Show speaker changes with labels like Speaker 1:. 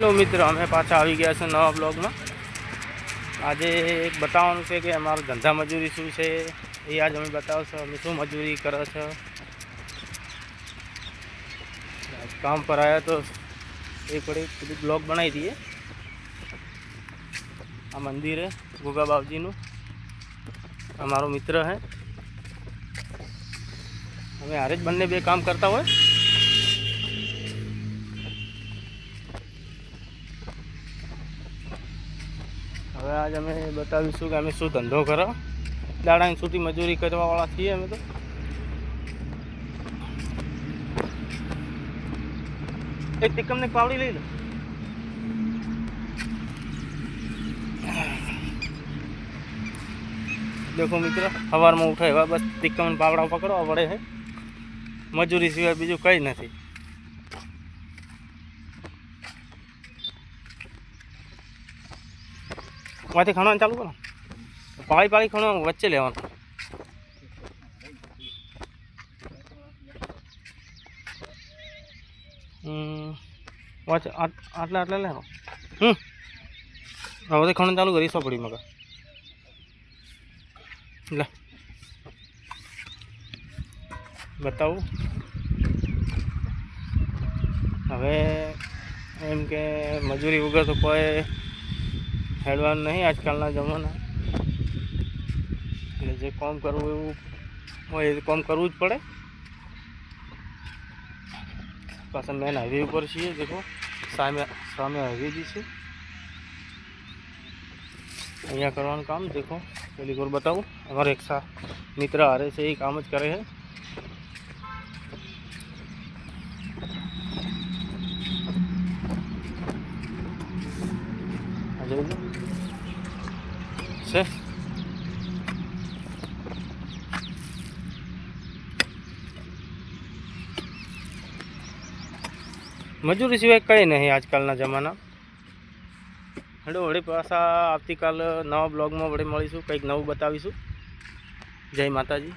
Speaker 1: Hello मित्र, अमे पाछा આવી ગયા છે નવા બ્લોગમાં। આજે એક બતાવવાનું છે કે અમારો ધંધા મજૂરી શું છે એ આજ અમે બતાવશો। અમે શું મજૂરી કરે છે, काम पर आया तो एक बड़े ब्लॉग बनाई दिए। आ मंदिर है गोगा बाबूजी नु, हमारो मित्र है। हमें हारे ज बन्ने बे काम करता हो। हवे आज अमे बतावीशुं कि अमे शुं धंधो करो। दाड़ानी छूटी मजूरी करवा वाला छीए अमे तो। एक तिकम ने पावड़ी लई लो। देखो मित्र, सवार में उठे बस तिकम पावड़ा पकड़वा पड़े है। मजूरी सिवाय बीजू कई नहीं। वहाँ खाना चालू करो, पाड़ी पाड़ी खाना वच्चे लेवा। आटला आटला ले हवे खाना चालू करी पड़ी मगर ले बताओ। हवे एम के मजूरी वगर तो कोई हेडवान नहीं आजकलना जमाना। जे काम करवू एवं काम करवू ज पड़े। पाछा मेन हाईवे पर छे, देखो सामे सामे हाईवे जी छे। अहींया करवानुं काम देखो। पहली बार बताऊँ, हमारे एक सा मित्र हारे से ही काम ज करे है। मजूरी सिवाय कई नहीं आजकलना जमाना। हेलो वड़ी पासा आवती काल नवा ब्लॉग में वड़ी मळीशुं, कंईक नवुं बतावीशुं। जय माताजी।